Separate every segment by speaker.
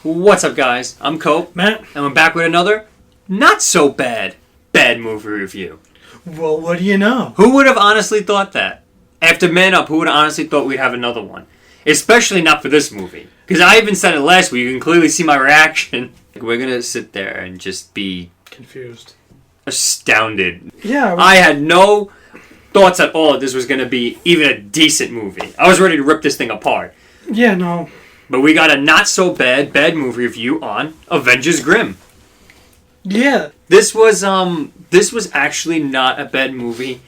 Speaker 1: What's up, guys? I'm Cope,
Speaker 2: Matt,
Speaker 1: and we're back with another not so bad movie review.
Speaker 2: Well, what do you know?
Speaker 1: Who would have honestly thought that? After Man Up, who would have honestly thought we'd have another one? Especially not for this movie. Because I even said it last week, you can clearly see my reaction. We're going to sit there and just be
Speaker 2: confused,
Speaker 1: astounded.
Speaker 2: Yeah.
Speaker 1: I had no thoughts at all that this was going to be even a decent movie. I was ready to rip this thing apart.
Speaker 2: Yeah, no.
Speaker 1: But we got a not so bad movie review on Avengers Grimm.
Speaker 2: Yeah.
Speaker 1: This was actually not a bad movie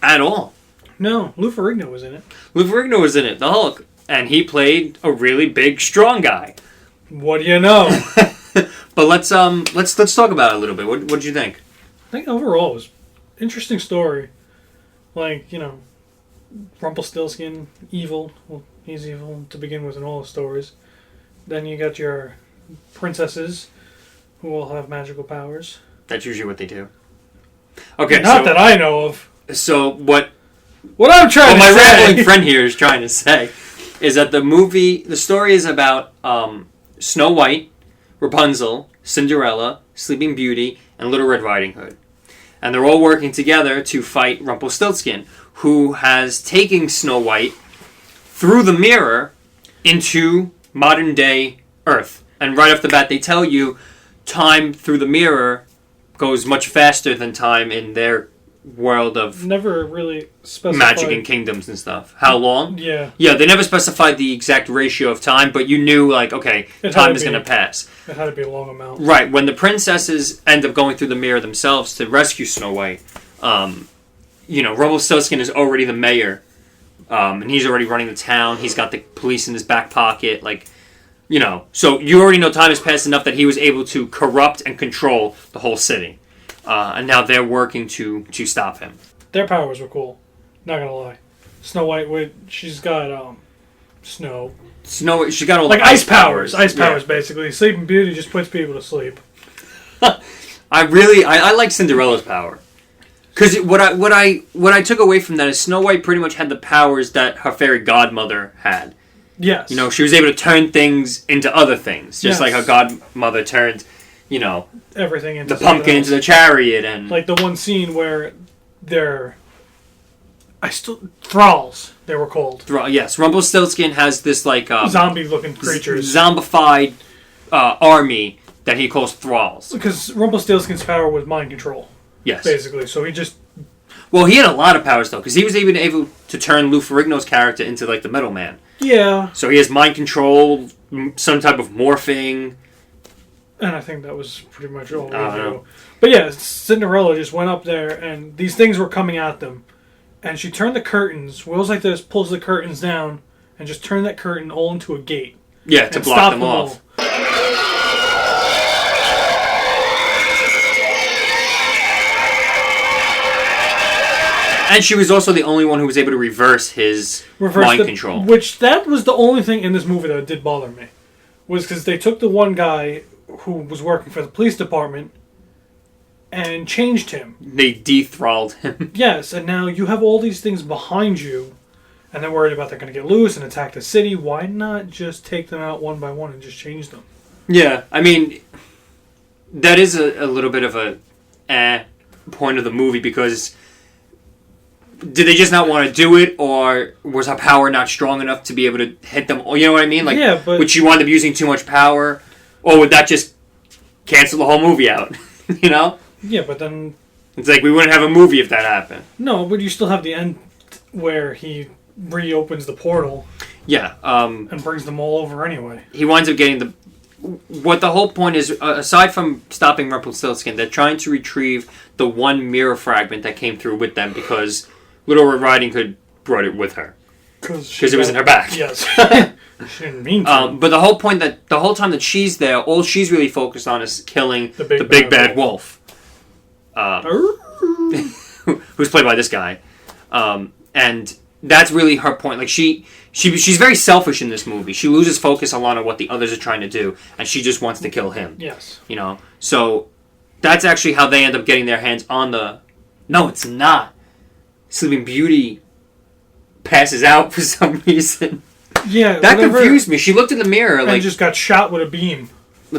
Speaker 1: at all.
Speaker 2: No, Lou Ferrigno was in it.
Speaker 1: Lou Ferrigno was in it, the Hulk, and he played a really big, strong guy.
Speaker 2: What do you know?
Speaker 1: But let's talk about it a little bit. What did you think?
Speaker 2: I think overall it was an interesting story. Like, you know, Rumpelstiltskin, evil. Well, he's evil to begin with in all the stories. Then you got your princesses, who all have magical powers.
Speaker 1: That's usually what they do. Okay,
Speaker 2: not that I know of.
Speaker 1: So what
Speaker 2: I'm trying to say,
Speaker 1: my rambling friend here is trying to say, is that the story is about Snow White, Rapunzel, Cinderella, Sleeping Beauty, and Little Red Riding Hood. And they're all working together to fight Rumpelstiltskin, who has taken Snow White through the mirror into modern day Earth. And right off the bat, they tell you time through the mirror goes much faster than time in their world of
Speaker 2: never really specified
Speaker 1: magic and kingdoms and stuff. How long?
Speaker 2: Yeah.
Speaker 1: Yeah, they never specified the exact ratio of time, but you knew, like, okay, time is going to pass.
Speaker 2: It had to be a long amount.
Speaker 1: Right. When the princesses end up going through the mirror themselves to rescue Snow White, Rumpelstiltskin is already the mayor, and he's already running the town. He's got the police in his back pocket, so you already know time has passed enough that he was able to corrupt and control the whole city. And now they're working to stop him.
Speaker 2: Their powers were cool. Not gonna lie. Snow White, she's got snow.
Speaker 1: She got all
Speaker 2: like
Speaker 1: the
Speaker 2: ice powers. Ice powers,
Speaker 1: yeah.
Speaker 2: Basically. Sleeping Beauty just puts people to sleep.
Speaker 1: I like Cinderella's power. Because what I took away from that is Snow White pretty much had the powers that her fairy godmother had.
Speaker 2: Yes.
Speaker 1: She was able to turn things into other things, just
Speaker 2: yes.
Speaker 1: like her godmother turned,
Speaker 2: everything into
Speaker 1: the pumpkin into the chariot, and
Speaker 2: like the one scene where they're thralls. They were called.
Speaker 1: Yes, Rumpelstiltskin has this
Speaker 2: zombie-looking creatures,
Speaker 1: zombified army that he calls thralls.
Speaker 2: Because Rumpelstiltskin's power was mind control.
Speaker 1: Yes,
Speaker 2: basically. So he just.
Speaker 1: Well, he had a lot of powers though, because he was even able to turn Lou Ferrigno's character into like the Metal Man.
Speaker 2: Yeah.
Speaker 1: So he has mind control, some type of morphing.
Speaker 2: And I think that was pretty much all we knew. But yeah, Cinderella just went up there, and these things were coming at them. And she turned the curtains, wheels like this, pulls the curtains down, and just turned that curtain all into a gate.
Speaker 1: Yeah, to block them off. And she was also the only one who was able to reverse his mind control.
Speaker 2: Which, that was the only thing in this movie that did bother me. Was because they took the one guy who was working for the police department and changed him.
Speaker 1: They dethralled him.
Speaker 2: Yes, and now you have all these things behind you, and they're worried about they're going to get loose and attack the city. Why not just take them out one by one and just change them?
Speaker 1: Yeah, I mean, that is a little bit of a point of the movie, because did they just not want to do it, or was her power not strong enough to be able to hit them? You know what I mean? Like,
Speaker 2: yeah, but
Speaker 1: would she wind up using too much power, or would that just cancel the whole movie out?
Speaker 2: Yeah, but then
Speaker 1: it's like we wouldn't have a movie if that happened.
Speaker 2: No, but you still have the end where he reopens the portal.
Speaker 1: Yeah,
Speaker 2: and brings them all over anyway.
Speaker 1: He winds up getting what the whole point is, aside from stopping Rumpelstiltskin, they're trying to retrieve the one mirror fragment that came through with them, because Little Red Riding Hood brought it with her. Because it was in her back.
Speaker 2: Yes. She didn't mean to.
Speaker 1: But the whole time that she's there, all she's really focused on is killing the big bad wolf. Who's played by this guy. And that's really her point. Like, she's very selfish in this movie. She loses focus a lot on what the others are trying to do, and she just wants to kill him.
Speaker 2: Yes.
Speaker 1: So that's actually how they end up getting their hands on the... No, it's not. Sleeping Beauty passes out for some reason.
Speaker 2: Yeah,
Speaker 1: that confused me. She looked in the mirror
Speaker 2: and
Speaker 1: like
Speaker 2: just got shot with a beam.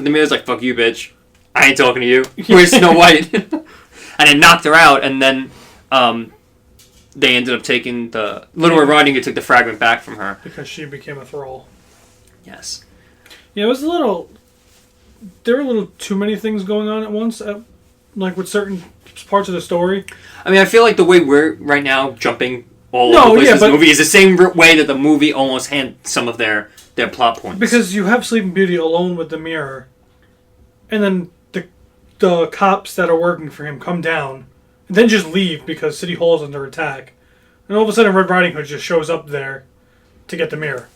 Speaker 1: the mirror's like, "Fuck you, bitch! I ain't talking to you." Where's Snow White? And it knocked her out, and then they ended up taking the Little Red Riding Hood took the fragment back from her
Speaker 2: because she became a thrall.
Speaker 1: Yes.
Speaker 2: Yeah, it was a little. There were a little too many things going on at once, like with certain parts of the story.
Speaker 1: I mean, I feel like the way we're right now jumping all over the place in this movie is the same way that the movie almost had some of their plot points.
Speaker 2: Because you have Sleeping Beauty alone with the mirror, and then the cops that are working for him come down, and then just leave because City Hall is under attack. And all of a sudden Red Riding Hood just shows up there to get the mirror.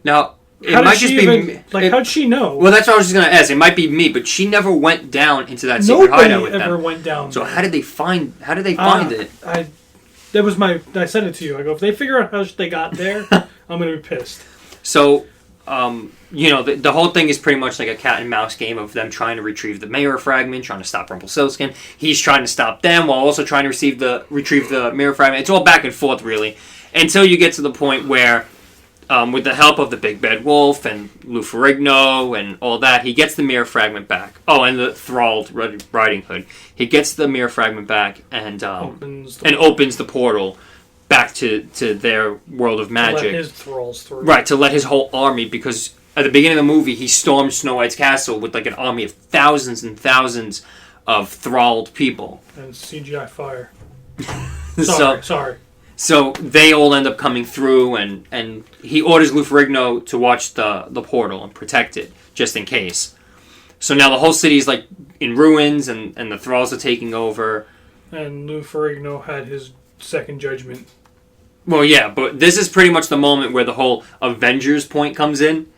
Speaker 1: Now, it might just be...
Speaker 2: how'd she know?
Speaker 1: Well, that's what I was just going to ask. It might be me, but she never went down into that secret hideout with them.
Speaker 2: Nobody ever went down
Speaker 1: So
Speaker 2: there.
Speaker 1: how did they find it?
Speaker 2: I said it to you. I go, if they figure out how they got there, I'm going to be pissed.
Speaker 1: So... the whole thing is pretty much like a cat and mouse game of them trying to retrieve the mirror fragment, trying to stop Rumpelstiltskin. He's trying to stop them while also trying to retrieve the mirror fragment. It's all back and forth, really, until you get to the point where, with the help of the Big Bad Wolf and Lou Ferrigno and all that, he gets the mirror fragment back. Oh, and the thralled Red Riding Hood. He gets the mirror fragment back and opens the portal back to their world of magic.
Speaker 2: To let his thralls through.
Speaker 1: Right, to let his whole army, because at the beginning of the movie, he stormed Snow White's castle with like an army of thousands and thousands of thralled people.
Speaker 2: And CGI fire.
Speaker 1: Sorry. So they all end up coming through, and he orders Lou Ferrigno to watch the portal and protect it, just in case. So now the whole city is like in ruins, and the thralls are taking over.
Speaker 2: And Lou Ferrigno had his second judgment.
Speaker 1: Well, yeah, but this is pretty much the moment where the whole Avengers point comes in,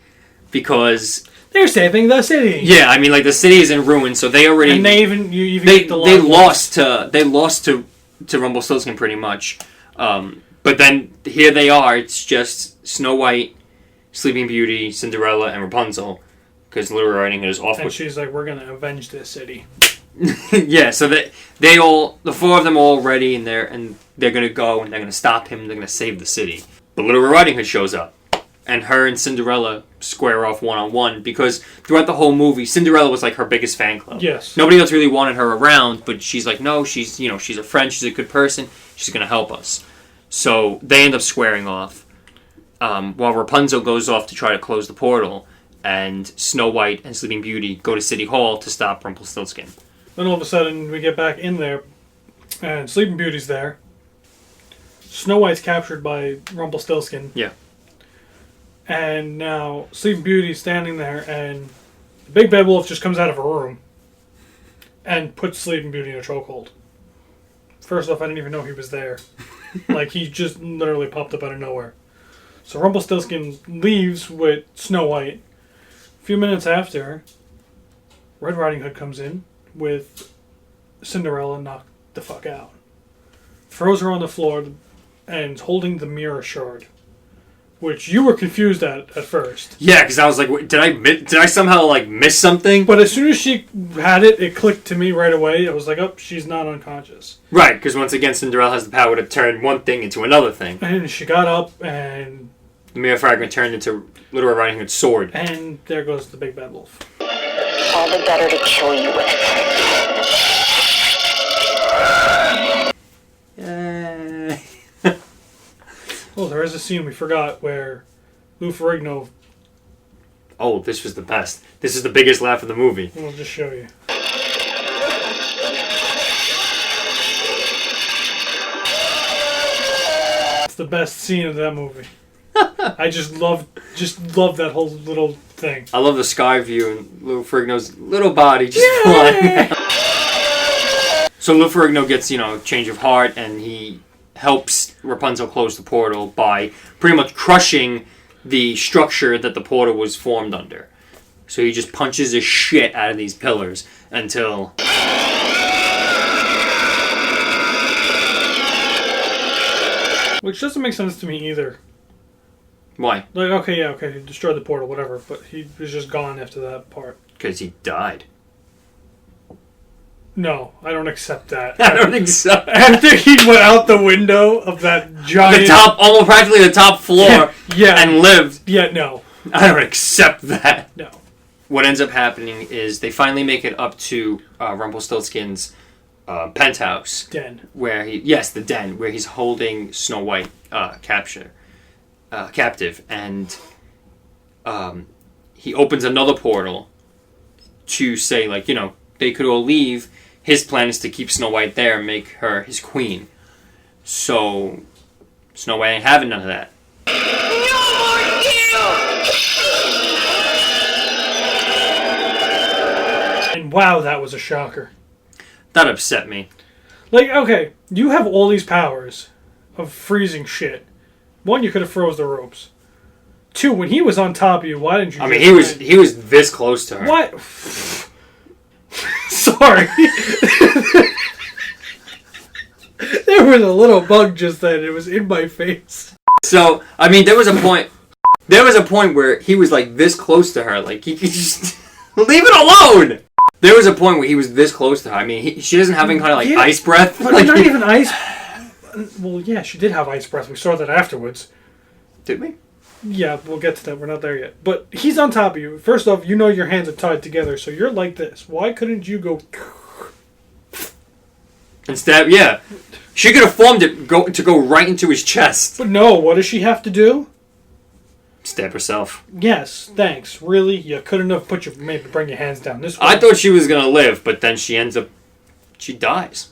Speaker 1: because
Speaker 2: they're saving the city.
Speaker 1: Yeah, I mean, like the city is in ruins, so they already
Speaker 2: and
Speaker 1: they lost to Rumpelstiltskin pretty much. But then here they are. It's just Snow White, Sleeping Beauty, Cinderella, and Rapunzel, because Little Riding Hood is off.
Speaker 2: And she's like, "We're gonna avenge this city."
Speaker 1: Yeah, so the four of them are all ready, and they're gonna go and they're gonna stop him. They're gonna save the city. But Little Riding Hood shows up, and her and Cinderella square off one-on-one, because throughout the whole movie, Cinderella was like her biggest fan club.
Speaker 2: Yes.
Speaker 1: Nobody else really wanted her around, but she's like, no, she's a friend. She's a good person. She's gonna help us. So they end up squaring off, while Rapunzel goes off to try to close the portal, and Snow White and Sleeping Beauty go to City Hall to stop Rumpelstiltskin.
Speaker 2: Then all of a sudden, we get back in there, and Sleeping Beauty's there. Snow White's captured by Rumpelstiltskin.
Speaker 1: Yeah.
Speaker 2: And now Sleeping Beauty's standing there, and the Big Bad Wolf just comes out of a room and puts Sleeping Beauty in a chokehold. First off, I didn't even know he was there. Like, he just literally popped up out of nowhere. So Rumpelstiltskin leaves with Snow White. A few minutes after, Red Riding Hood comes in with Cinderella knocked the fuck out. Throws her on the floor and holding the mirror shard, which you were confused at first.
Speaker 1: Yeah, because I was like, did I somehow like miss something?
Speaker 2: But as soon as she had it, it clicked to me right away. I was like, oh, she's not unconscious.
Speaker 1: Right, because once again, Cinderella has the power to turn one thing into another thing.
Speaker 2: And she got up, and
Speaker 1: the mirror fragment turned into Little Red Riding Hood's sword.
Speaker 2: And there goes the Big Bad Wolf.
Speaker 3: All the better to kill you with.
Speaker 2: Oh, there is a scene we forgot where Lou Ferrigno...
Speaker 1: Oh, this was the best. This is the biggest laugh of the movie.
Speaker 2: We'll just show you. It's the best scene of that movie. I just love that whole little thing.
Speaker 1: I love the sky view and Lou Ferrigno's little body just flying out. So Lou Ferrigno gets, change of heart, and he helps Rapunzel close the portal by pretty much crushing the structure that the portal was formed under. So he just punches the shit out of these pillars until...
Speaker 2: Which doesn't make sense to me either.
Speaker 1: Why?
Speaker 2: Like, okay, he destroyed the portal, whatever, but he was just gone after that part.
Speaker 1: Because he died.
Speaker 2: No, I don't accept that.
Speaker 1: I don't think so.
Speaker 2: After he went out the window of that giant...
Speaker 1: Almost practically the top floor,
Speaker 2: yeah,
Speaker 1: and lived.
Speaker 2: Yeah, no.
Speaker 1: I don't accept that.
Speaker 2: No.
Speaker 1: What ends up happening is they finally make it up to Rumpelstiltskin's penthouse.
Speaker 2: Den.
Speaker 1: Where the den, where he's holding Snow White captive. And he opens another portal to say, like, you know, they could all leave. His plan is to keep Snow White there and make her his queen. So, Snow White ain't having none of that.
Speaker 2: And wow, that was a shocker.
Speaker 1: That upset me.
Speaker 2: Like, okay, you have all these powers of freezing shit. One, you could have froze the ropes. Two, when he was on top of you, why didn't you...
Speaker 1: I mean, he was this close to her.
Speaker 2: What? Sorry. There was a little bug just then. It was in my face.
Speaker 1: So, I mean, there was a point where he was, like, this close to her. Like, he could just... leave it alone! There was a point where he was this close to her. I mean, she doesn't have any kind of, like, ice breath.
Speaker 2: But
Speaker 1: like,
Speaker 2: not even ice... Well, yeah, she did have ice breath. We saw that afterwards.
Speaker 1: Did we?
Speaker 2: Yeah, we'll get to that. We're not there yet. But he's on top of you. First off, you know your hands are tied together, so you're like this. Why couldn't you go...
Speaker 1: And stab, yeah. She could have formed it to go right into his chest.
Speaker 2: But no, what does she have to do?
Speaker 1: Stab herself.
Speaker 2: Yes, thanks. Really? You couldn't have maybe bring your hands down this way.
Speaker 1: I thought she was going to live, but then she dies.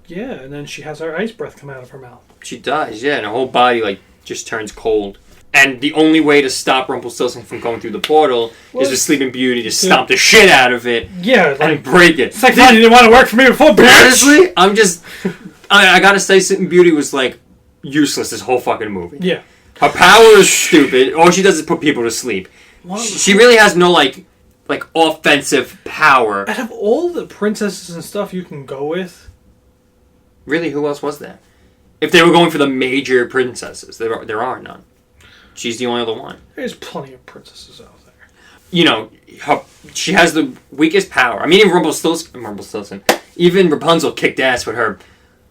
Speaker 2: Yeah, and then she has her ice breath come out of her mouth.
Speaker 1: She dies, yeah, and her whole body, like, just turns cold. And the only way to stop Rumpelstiltskin from going through the portal is the Sleeping Beauty to stomp the shit out of it.
Speaker 2: Yeah,
Speaker 1: and break it.
Speaker 2: It's like, you didn't want to work for me before, bitch!
Speaker 1: Honestly, I gotta say, Sleeping Beauty was, like, useless this whole fucking movie.
Speaker 2: Yeah.
Speaker 1: Her power is stupid. All she does is put people to sleep. She really has no, like offensive power.
Speaker 2: Out of all the princesses and stuff you can go with...
Speaker 1: Really, who else was there? If they were going for the major princesses, there are none. She's the only other one.
Speaker 2: There's plenty of princesses out there.
Speaker 1: You know, she has the weakest power. I mean, even Rumpelstiltskin, even Rapunzel kicked ass with her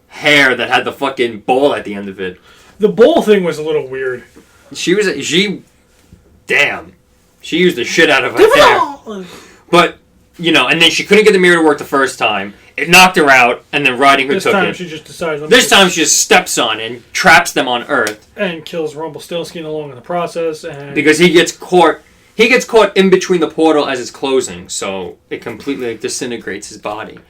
Speaker 1: hair that had the fucking ball at the end of it.
Speaker 2: The bowl thing was a little weird.
Speaker 1: She used the shit out of her hair. But, you know, and then she couldn't get the mirror to work the first time. It knocked her out, and then Riding Hood took it.
Speaker 2: This time she just decides...
Speaker 1: This time she just steps on and traps them on Earth.
Speaker 2: And kills Rumpelstiltskin along in the process, and...
Speaker 1: Because he gets caught in between the portal as it's closing, so it completely disintegrates his body.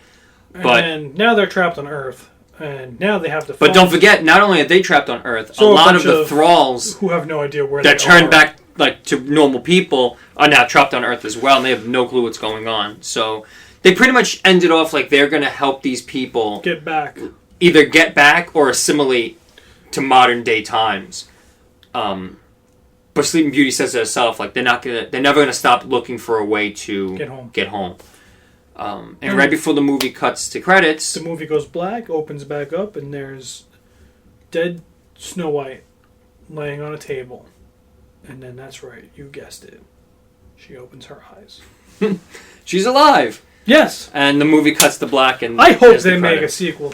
Speaker 2: And now they're trapped on Earth, and now they have to...
Speaker 1: But don't forget, not only are they trapped on Earth, a lot of the thralls...
Speaker 2: Who have no idea where
Speaker 1: that turn back to normal people are now trapped on Earth as well, and they have no clue what's going on, so... They pretty much ended off like they're going to help these people...
Speaker 2: Get back.
Speaker 1: Either get back or assimilate to modern day times. But Sleeping Beauty says it herself, like they're never going to stop looking for a way to get home. And right before the movie cuts to credits...
Speaker 2: The movie goes black, opens back up, and there's dead Snow White laying on a table. And then that's right, you guessed it. She opens her eyes.
Speaker 1: She's alive!
Speaker 2: Yes.
Speaker 1: And the movie cuts to black, and
Speaker 2: I hope they make a sequel.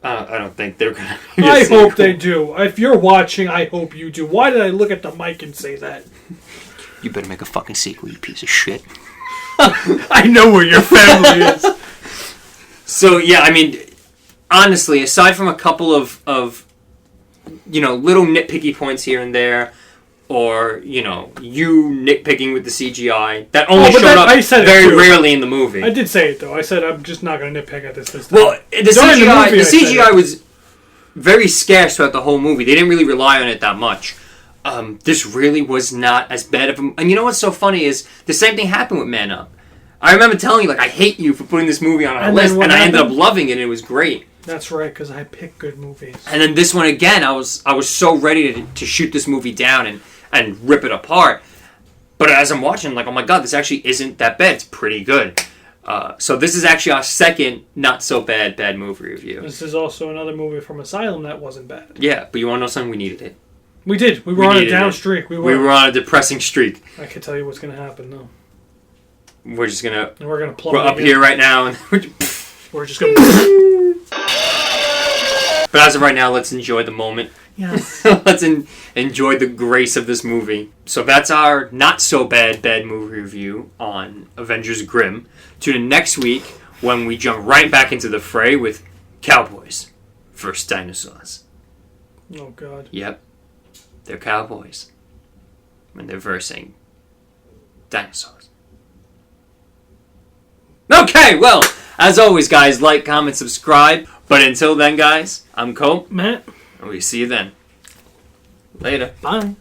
Speaker 1: I don't think they're gonna. Make
Speaker 2: I hope they do. If you're watching, I hope you do. Why did I look at the mic and say that?
Speaker 1: You better make a fucking sequel, you piece of shit.
Speaker 2: I know where your family is.
Speaker 1: So yeah, I mean, honestly, aside from a couple of little nitpicky points here and there. Or, you nitpicking with the CGI. That only showed up very rarely in the movie.
Speaker 2: I did say it, though. I said I'm just not going to nitpick at this time.
Speaker 1: Well, the CGI was very scarce throughout the whole movie. They didn't really rely on it that much. This really was not as bad of a... And you know what's so funny is the same thing happened with Man Up. I remember telling you, like, I hate you for putting this movie on our list, and I ended up loving it, and it was great.
Speaker 2: That's right, because I pick good movies.
Speaker 1: And then this one again, I was so ready to shoot this movie down and rip it apart. But as I'm watching, I'm like, oh my god, this actually isn't that bad. It's pretty good. So this is actually our second not-so-bad movie review.
Speaker 2: This is also another movie from Asylum that wasn't bad.
Speaker 1: Yeah, but you want to know something? We needed it.
Speaker 2: We did. We were on a down streak.
Speaker 1: We were on a depressing streak.
Speaker 2: I can tell you what's going to happen, though.
Speaker 1: we're just gonna...
Speaker 2: And we're gonna plummet
Speaker 1: We're up
Speaker 2: again.
Speaker 1: here right now, and
Speaker 2: We're just gonna.
Speaker 1: but as of right now, let's enjoy the moment.
Speaker 2: Yes.
Speaker 1: Let's enjoy the grace of this movie. So that's our not-so-bad movie review on Avengers Grimm. Tune in next week when we jump right back into the fray with Cowboys versus Dinosaurs.
Speaker 2: Oh, God.
Speaker 1: Yep. They're cowboys. When they're versing dinosaurs. Okay, well, as always, guys, like, comment, subscribe. But until then, guys, I'm Cole.
Speaker 2: Matt.
Speaker 1: And we see you then. Later.
Speaker 2: Bye.